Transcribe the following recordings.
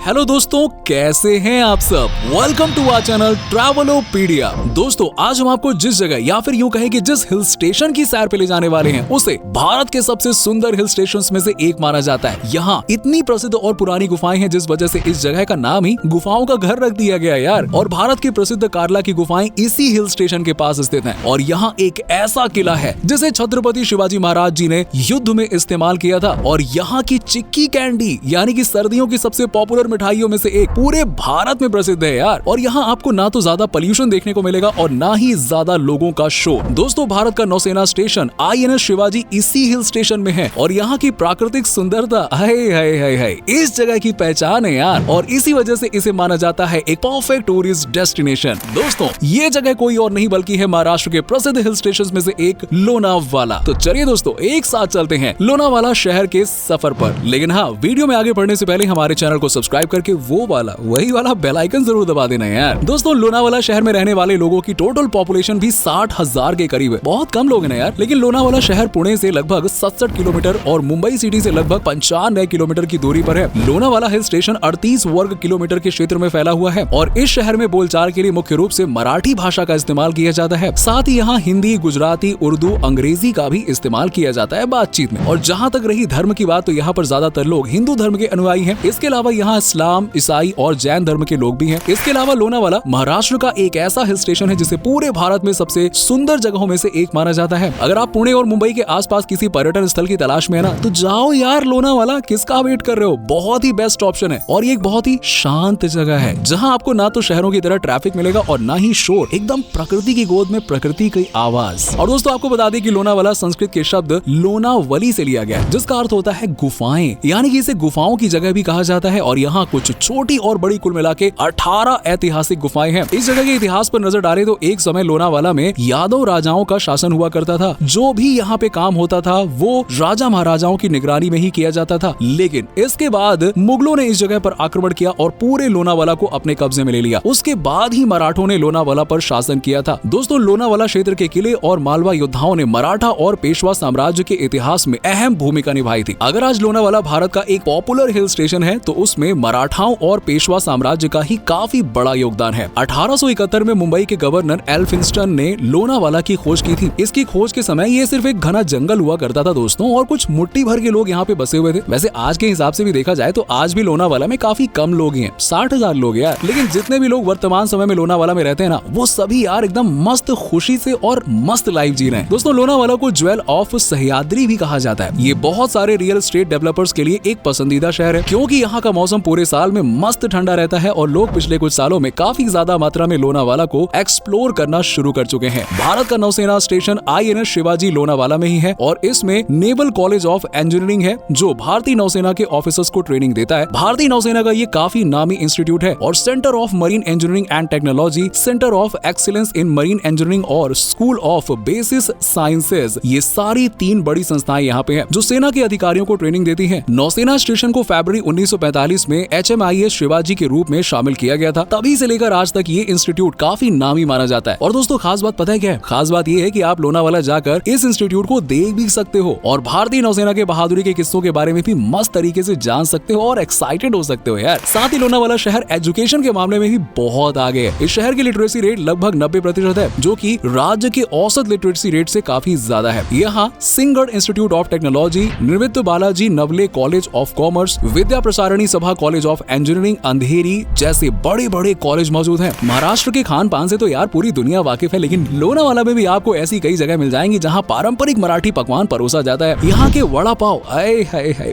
Hello दोस्तों, कैसे हैं आप सब। Welcome to our channel Travelopedia. दोस्तों, आज हम आपको जिस जगह या फिर यूं कहें कि जिस हिल स्टेशन की सैर पे ले जाने वाले हैं उसे भारत के सबसे सुंदर हिल स्टेशंस में से एक माना जाता है। यहाँ इतनी प्रसिद्ध और पुरानी गुफाएं हैं जिस वजह से इस जगह का नाम ही गुफाओं का घर रख दिया गया यार। और भारत की प्रसिद्ध कार्ला की गुफाएं इसी हिल स्टेशन के पास स्थित हैं। और यहाँ एक ऐसा किला है जिसे छत्रपति शिवाजी महाराज जी ने युद्ध में इस्तेमाल किया था। और यहाँ की चिक्की कैंडी यानी कि सर्दियों की सबसे पॉपुलर मिठाइयों में से एक पूरे भारत में प्रसिद्ध है यार। और यहाँ आपको ना तो ज्यादा पोल्यूशन देखने को मिलेगा और ना ही ज्यादा लोगों का शोर। दोस्तों, भारत का नौसेना स्टेशन INS शिवाजी इसी हिल स्टेशन में है। और यहाँ की प्राकृतिक सुंदरता है इस जगह की पहचान है यार। और इसी वजह से इसे माना जाता है एक परफेक्ट टूरिस्ट डेस्टिनेशन। दोस्तों, ये जगह कोई और नहीं बल्कि है महाराष्ट्र के प्रसिद्ध हिल स्टेशन में से एक लोनावाला। तो चलिए दोस्तों, एक साथ चलते हैं लोनावाला शहर के सफर पर। लेकिन हाँ, वीडियो में आगे बढ़ने से पहले हमारे चैनल को सब्सक्राइब करके वही वाला बेल आइकन जरूर दबा देना यार। दोस्तों, लोनावाला शहर में रहने वाले लोगों की टोटल पॉपुलेशन भी 60,000 के करीब है। बहुत कम लोग हैं यार। लेकिन लोनावाला शहर पुणे से लगभग 67 किलोमीटर और मुंबई सिटी से लगभग 95 किलोमीटर की दूरी पर है। लोनावाला हिल स्टेशन 38 वर्ग किलोमीटर के क्षेत्र में फैला हुआ है। और इस शहर में बोलचाल के लिए मुख्य रूप से मराठी भाषा का इस्तेमाल किया जाता है। साथ ही यहाँ हिंदी, गुजराती, उर्दू, अंग्रेजी का भी इस्तेमाल किया जाता है बातचीत में। और जहाँ तक रही धर्म की बात, तो यहाँ पर ज्यादातर लोग हिंदू धर्म के अनुयायी हैं। इसके अलावा यहाँ इस्लाम, ईसाई और जैन धर्म के लोग भी हैं। इसके अलावा लोनावाला महाराष्ट्र का एक ऐसा हिल स्टेशन है जिसे पूरे भारत में सबसे सुंदर जगहों में से एक माना जाता है। अगर आप पुणे और मुंबई के आसपास किसी पर्यटन स्थल की तलाश में है ना, तो जाओ यार लोनावाला। किसका वेट कर रहे हो? बहुत ही बेस्ट ऑप्शन है। और ये एक बहुत ही शांत जगह है जहाँ आपको ना तो शहरों की तरह ट्रैफिक मिलेगा और ना ही शोर। एकदम प्रकृति की गोद में प्रकृति की आवाज। और दोस्तों, आपको बता दें कि लोनावाला संस्कृत के शब्द लोनावली से लिया गया है, जिसका अर्थ होता है गुफाएं। यानी कि इसे गुफाओं की जगह भी कहा जाता है। और यहाँ कुछ छोटी और बड़ी कुल मिला के 18 ऐतिहासिक गुफाएं हैं। इस जगह के इतिहास पर नजर डालें तो एक समय लोनावाला में यादव राजाओं का शासन हुआ करता था। जो भी यहाँ पे काम होता था वो राजा महाराजाओं की निगरानी में ही किया जाता था। लेकिन इसके बाद मुगलों ने इस जगह पर आक्रमण किया और पूरे लोनावाला को अपने कब्जे में ले लिया। उसके बाद ही मराठों ने लोनावाला पर शासन किया था। दोस्तों, लोनावाला क्षेत्र के किले और मालवा योद्धाओं ने मराठा और पेशवा साम्राज्य के इतिहास में अहम भूमिका निभाई थी। अगर आज लोनावाला भारत का एक पॉपुलर हिल स्टेशन है तो उसमें मराठाओं और पेशवा साम्राज्य का ही काफी बड़ा योगदान है। 1871 में मुंबई के गवर्नर एल्फिंस्टन ने लोनावाला की खोज की थी। इसकी खोज के समय ये सिर्फ एक घना जंगल हुआ करता था दोस्तों, और कुछ मुट्ठी भर के लोग यहाँ पे बसे हुए थे। वैसे आज के हिसाब से भी देखा जाए तो आज भी लोनावाला में काफी कम लोग हैं, 60,000 लोग यार। लेकिन जितने भी लोग वर्तमान समय में लोनावाला में रहते हैं ना, वो सभी यार एकदम मस्त खुशी से और मस्त लाइफ जी रहे हैं। दोस्तों, लोनावाला को ज्वेल ऑफ सह्याद्री भी कहा जाता है। ये बहुत सारे रियल एस्टेट डेवलपर्स के लिए एक पसंदीदा शहर है, क्योंकि यहाँ का मौसम पूरे साल में मस्त ठंडा रहता है। और लोग पिछले कुछ सालों में काफी ज्यादा मात्रा में लोनावाला को एक्सप्लोर करना शुरू कर चुके हैं। भारत का नौसेना स्टेशन INS शिवाजी लोनावाला में ही है। और इसमें नेवल कॉलेज ऑफ इंजीनियरिंग है जो भारतीय नौसेना के ऑफिसर्स को ट्रेनिंग देता है। भारतीय नौसेना का ये काफी नामी इंस्टीट्यूट है। और centre of marine engineering and technology, centre of excellence in marine engineering और स्कूल ऑफ बेसिस साइंसेज, ये सारी 3 बड़ी संस्थाएं यहाँ पे है जो सेना के अधिकारियों को ट्रेनिंग देती है। नौसेना स्टेशन को फरवरी 1945 में HMIS शिवाजी के रूप में शामिल किया गया था। तभी से लेकर आज तक ये इंस्टीट्यूट काफी नामी माना जाता है। और दोस्तों, खास बात पता है क्या है? खास बात ये है कि आप लोनावाला जाकर इस इंस्टीट्यूट को देख भी सकते हो और भारतीय नौसेना के बहादुरी के किस्सों के बारे में भी मस्त तरीके से जान सकते हो और एक्साइटेड हो सकते हो यार। साथ ही लोनावाला शहर एजुकेशन के मामले में भी बहुत आगे है। इस शहर की लिटरेसी रेट लगभग 90% है, जो कि राज्य के औसत लिटरेसी रेट से काफी ज्यादा है। यहाँ सिंहगढ़ इंस्टीट्यूट ऑफ टेक्नोलॉजी, निर्मित Balaji Navale college of commerce, Vidya Prasarini Sabha college of engineering अंधेरी जैसे बड़े बड़े कॉलेज मौजूद हैं। महाराष्ट्र के खान पान से तो यार पूरी दुनिया वाकिफ है, लेकिन लोनावाला में भी आपको ऐसी कई जगह मिल जाएंगी जहां पारंपरिक मराठी पकवान परोसा जाता है। यहाँ के वड़ा पाव,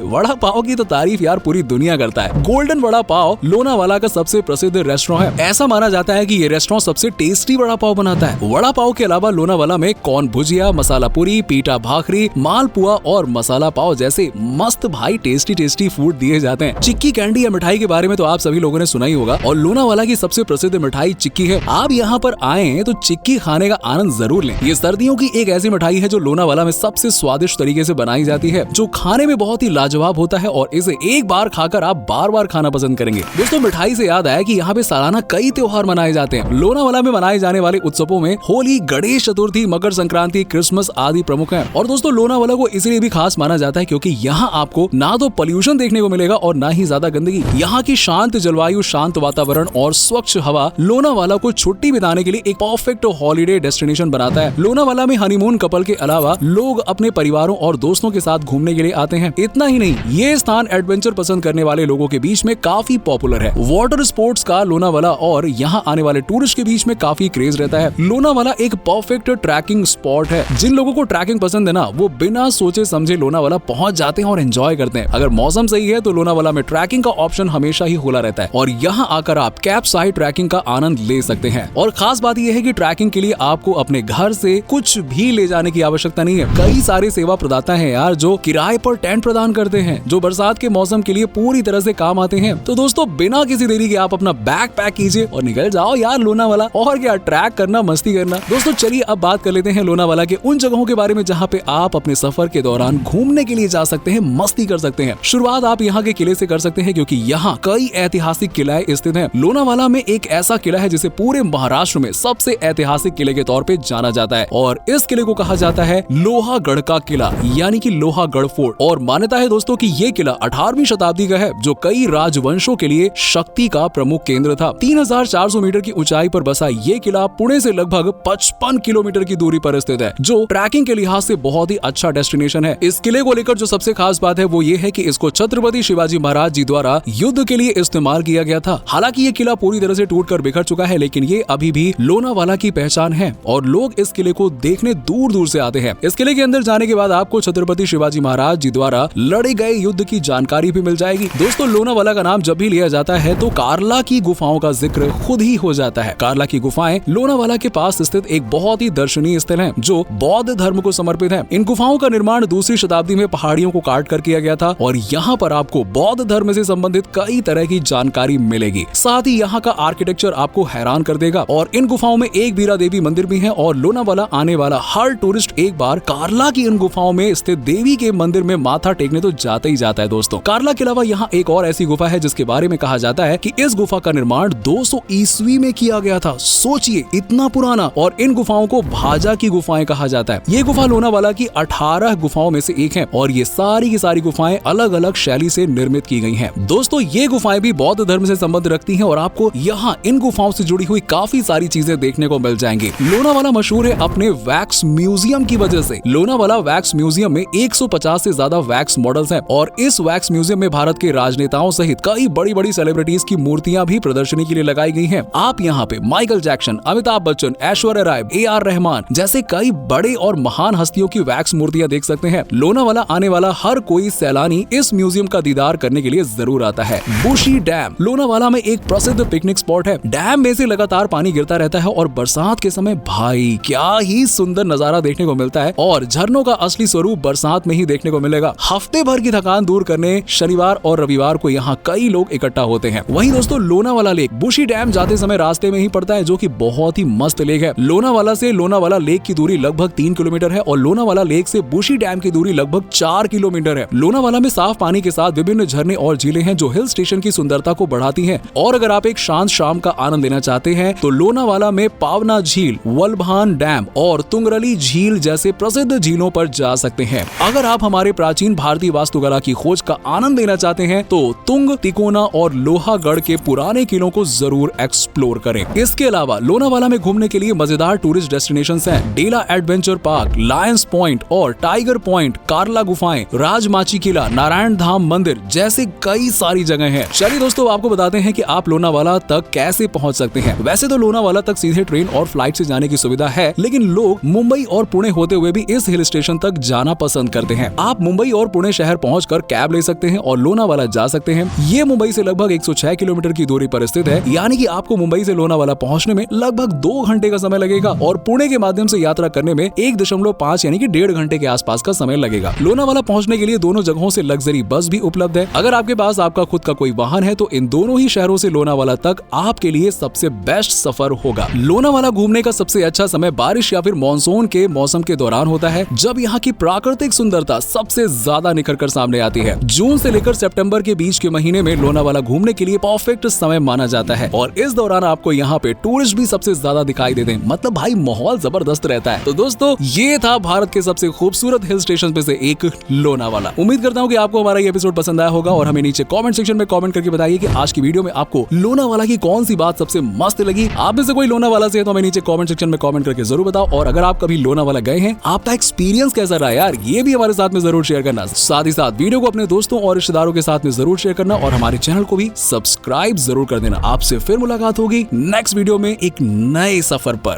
वड़ा पाव की तो तारीफ यार पूरी दुनिया करता है। गोल्डन वड़ा पाव लोनावाला का सबसे प्रसिद्ध रेस्टोरेंट है। ऐसा माना जाता है कि ये रेस्टोरेंट सबसे टेस्टी वड़ा पाव बनाता है। वड़ा पाव के अलावा लोनावाला में कॉर्न भुजिया, मसाला पूरी, पीटा भाखरी, मालपुआ और मसाला पाव जैसे मस्त भाई टेस्टी फूड दिए जाते हैं। चिक्की कैंडी या मिठाई के बारे में तो आप सभी लोगों ने सुना ही होगा। और लोनावाला की सबसे प्रसिद्ध मिठाई चिक्की है। आप यहाँ पर आए तो चिक्की खाने का आनंद जरूर लें। ये सर्दियों की एक ऐसी मिठाई है जो लोनावाला में सबसे स्वादिष्ट तरीके से बनाई जाती है, जो खाने में बहुत ही लाजवाब होता है और इसे एक बार खाकर आप बार बार खाना पसंद करेंगे। दोस्तों, मिठाई से याद आया कि यहाँ पे सालाना कई त्योहार मनाए जाते हैं। लोनावाला में मनाए जाने वाले उत्सवों में होली, गणेश चतुर्थी, मकर संक्रांति, क्रिसमस आदि प्रमुख हैं। और दोस्तों, लोनावाला को इसलिए भी खास माना जाता है क्योंकि यहाँ आपको ना तो पोल्यूशन देखने को मिलेगा और ना ही ज्यादा गंदगी। जाएगी। यहाँ की शांत जलवायु, शांत वातावरण और स्वच्छ हवा लोनावाला को छुट्टी बिताने के लिए एक परफेक्ट हॉलिडे डेस्टिनेशन बनाता है। लोनावाला में हनीमून कपल के अलावा लोग अपने परिवारों और दोस्तों के साथ घूमने के लिए आते हैं। इतना ही नहीं, ये स्थान एडवेंचर पसंद करने वाले लोगों के बीच में काफी पॉपुलर है। वाटर स्पोर्ट्स का लोनावाला और यहाँ आने वाले टूरिस्ट के बीच में काफी क्रेज रहता है। लोनावाला एक परफेक्ट ट्रैकिंग स्पॉट है। जिन लोगों को ट्रैकिंग पसंद है ना, वो बिना सोचे समझे लोनावाला पहुंच जाते हैं और एंजॉय करते हैं। अगर मौसम सही है तो लोनावाला में ट्रैकिंग का ऑप्शन हमेशा ही खुला रहता है और यहाँ आकर आप कैंप साइट ट्रैकिंग का आनंद ले सकते हैं। और खास बात यह है कि ट्रैकिंग के लिए आपको अपने घर से कुछ भी ले जाने की आवश्यकता नहीं है। कई सारे सेवा प्रदाता हैं यार जो किराए पर टेंट प्रदान करते हैं, जो बरसात के मौसम के लिए पूरी तरह से काम आते हैं। तो दोस्तों, बिना किसी देरी के आप अपना बैग पैक कीजिए और निकल जाओ यार लोनावाला। और क्या, ट्रैक करना, मस्ती करना। दोस्तों चलिए अब बात कर लेते हैं लोनावाला के उन जगहों के बारे में जहाँ पे आप अपने सफर के दौरान घूमने के लिए जा सकते हैं, मस्ती कर सकते हैं। शुरुआत आप यहाँ के किले से कर सकते हैं क्योंकि यहाँ कई ऐतिहासिक किले स्थित हैं। लोनावाला में एक ऐसा किला है जिसे पूरे महाराष्ट्र में सबसे ऐतिहासिक किले के तौर पे जाना जाता है और इस किले को कहा जाता है लोहागढ़ का किला, यानी कि लोहागढ़ फोर्ट। और मान्यता है दोस्तों कि ये किला 18वीं शताब्दी का है, जो कई राजवंशों के लिए शक्ति का प्रमुख केंद्र था। 3400 मीटर की ऊंचाई पर बसा ये किला पुणे से लगभग 55 किलोमीटर की दूरी पर स्थित है, जो ट्रैकिंग के लिहाज से बहुत ही अच्छा डेस्टिनेशन है। इस किले को लेकर जो सबसे खास बात है वो ये है कि इसको छत्रपति शिवाजी महाराज जी द्वारा युद्ध के लिए इस्तेमाल किया गया था। हालांकि ये किला पूरी तरह से टूटकर बिखर चुका है, लेकिन ये अभी भी लोनावाला की पहचान है और लोग इस किले को देखने दूर दूर से आते हैं। इस किले के अंदर जाने के बाद आपको छत्रपति शिवाजी महाराज जी द्वारा लड़े गए युद्ध की जानकारी भी मिल जाएगी। दोस्तों, लोनावाला का नाम जब भी लिया जाता है तो कार्ला की गुफाओं का जिक्र खुद ही हो जाता है। कार्ला की गुफाएं लोनावाला के पास स्थित एक बहुत ही दर्शनीय स्थल है जो बौद्ध धर्म को समर्पित है। इन गुफाओं का निर्माण दूसरी शताब्दी में पहाड़ियों को काट कर किया गया था और यहाँ पर आपको बौद्ध धर्म से संबंधित कई तरह की जानकारी मिलेगी। साथ ही यहाँ का आर्किटेक्चर आपको हैरान कर देगा। और इन गुफाओं में एक बीरा देवी मंदिर भी है और लोनावाला आने वाला हर टूरिस्ट एक बार कार्ला की इन गुफाओं में स्थित देवी के मंदिर में माथा टेकने तो जाता ही जाता है। दोस्तों, कार्ला के अलावा यहाँ एक और ऐसी गुफा है जिसके बारे में कहा जाता है कि इस गुफा का निर्माण 200 ईस्वी में किया गया था। सोचिए, इतना पुराना। और इन गुफाओं को भाजा की गुफाएं कहा जाता है। ये गुफा लोनावाला की 18 गुफाओं में से एक है और ये सारी की सारी गुफाएं अलग अलग शैली से निर्मित की गई हैं। दोस्तों, ये गुफाएं भी बौद्ध धर्म से संबंध रखती हैं और आपको यहाँ इन गुफाओं से जुड़ी हुई काफी सारी चीजें देखने को मिल जाएंगी। लोनावाला मशहूर है अपने वैक्स म्यूजियम की वजह से। लोनावाला वैक्स म्यूजियम में 150 से ज्यादा वैक्स मॉडल्स हैं और इस वैक्स म्यूजियम में भारत के राजनेताओं सहित कई बड़ी बड़ी सेलिब्रिटीज की मूर्तियां भी प्रदर्शनी के लिए लगाई गई हैं। आप यहाँ पे Michael Jackson, Amitabh Bachchan, Aishwarya Rai, AR Rahman जैसे कई बड़े और महान हस्तियों की वैक्स मूर्तियां देख सकते हैं। लोनावाला आने वाला हर कोई सैलानी इस म्यूजियम का दीदार करने के लिए जरूर आता है। बुशी डैम लोनावाला में एक प्रसिद्ध पिकनिक स्पॉट है। डैम में से लगातार पानी गिरता रहता है और बरसात के समय भाई क्या ही सुंदर नजारा देखने को मिलता है और झरनों का असली स्वरूप बरसात में ही देखने को मिलेगा। हफ्ते भर की थकान दूर करने शनिवार और रविवार को यहाँ कई लोग इकट्ठा होते हैं। वहीं दोस्तों, लोनावाला लेक बुशी डैम जाते समय रास्ते में ही पड़ता है, जो कि बहुत ही मस्त लेक है। लोनावाला से लोनावाला लेक की दूरी लगभग 3 किलोमीटर है और लोनावाला लेक से बुशी डैम की दूरी लगभग 4 किलोमीटर है। लोनावाला में साफ पानी के साथ विभिन्न झरने और झीलें हैं जो हिल स्टेशन की सुंदरता को बढ़ाती हैं। और अगर आप एक शांत शाम का आनंद लेना चाहते हैं तो लोनावाला में पावना झील, वल्भान डैम और तुंगरली झील जैसे प्रसिद्ध झीलों पर जा सकते हैं। अगर आप हमारे प्राचीन भारतीय वास्तुकला की खोज का आनंद लेना चाहते हैं तो तुंग, तिकोना और लोहागढ़ के पुराने किलों को जरूर एक्सप्लोर करें। इसके अलावा लोनावाला में घूमने के लिए मजेदार टूरिस्ट डेस्टिनेशंस हैं। डेला एडवेंचर पार्क, लायंस पॉइंट और टाइगर पॉइंट, कार्ला गुफाएं, राजमाची किला, नारायण धाम मंदिर जैसे कई सारी जगह हैं। चलिए दोस्तों, आपको बताते हैं कि आप लोनावाला तक कैसे पहुंच सकते हैं। वैसे तो लोनावाला तक सीधे ट्रेन और फ्लाइट से जाने की सुविधा है, लेकिन लोग मुंबई और पुणे होते हुए भी इस हिल स्टेशन तक जाना पसंद करते हैं। आप मुंबई और पुणे शहर पहुंचकर कैब ले सकते हैं और लोनावाला जा सकते हैं। ये मुंबई से लगभग 106 किलोमीटर की दूरी पर स्थित है, यानी कि आपको मुंबई से लोनावाला पहुंचने में लगभग 2 घंटे का समय लगेगा और पुणे के माध्यम से यात्रा करने में 1.5 यानी कि 1.5 घंटे के आसपास का समय लगेगा। लोनावाला पहुंचने के लिए दोनों जगहों से लग्जरी बस भी उपलब्ध है। अगर आपके पास आपका खुद का कोई वाहन है तो इन दोनों ही शहरों से लोनावाला तक आपके लिए सबसे बेस्ट सफर होगा। लोनावाला घूमने का सबसे अच्छा समय बारिश या फिर मानसून के मौसम के दौरान होता है, जब यहाँ की प्राकृतिक सुंदरता सबसे ज्यादा निखर कर सामने आती है। जून से लेकर सितंबर के बीच के महीने में लोनावाला घूमने के लिए परफेक्ट समय माना जाता है और इस दौरान आपको यहाँ पे टूरिस्ट भी सबसे ज्यादा दिखाई देते हैं। मतलब भाई माहौल जबरदस्त रहता है। तो दोस्तों, ये था भारत के सबसे खूबसूरत हिल स्टेशन में से एक लोनावाला। उम्मीद करता हूँ कि आपको हमारा ये एपिसोड पसंद आया होगा और हमें नीचे कमेंट कमेंट सेक्शन में कमेंट करके बताइए कि आज की वीडियो में आपको लोनावाला की कौन सी बात सबसे मस्त लगी। आप में से कोई लोनावाला से है तो हमें नीचे कमेंट सेक्शन में कमेंट करके जरूर बताओ। और अगर आप कभी लोनावाला गए हैं, आपका एक्सपीरियंस कैसा रहा यार, ये भी हमारे साथ में जरूर शेयर करना। साथ ही साथ वीडियो को अपने दोस्तों और रिश्तेदारों के साथ में जरूर शेयर करना और हमारे चैनल को भी सब्सक्राइब जरूर कर देना। आपसे फिर मुलाकात होगी नेक्स्ट वीडियो में एक नए सफर पर।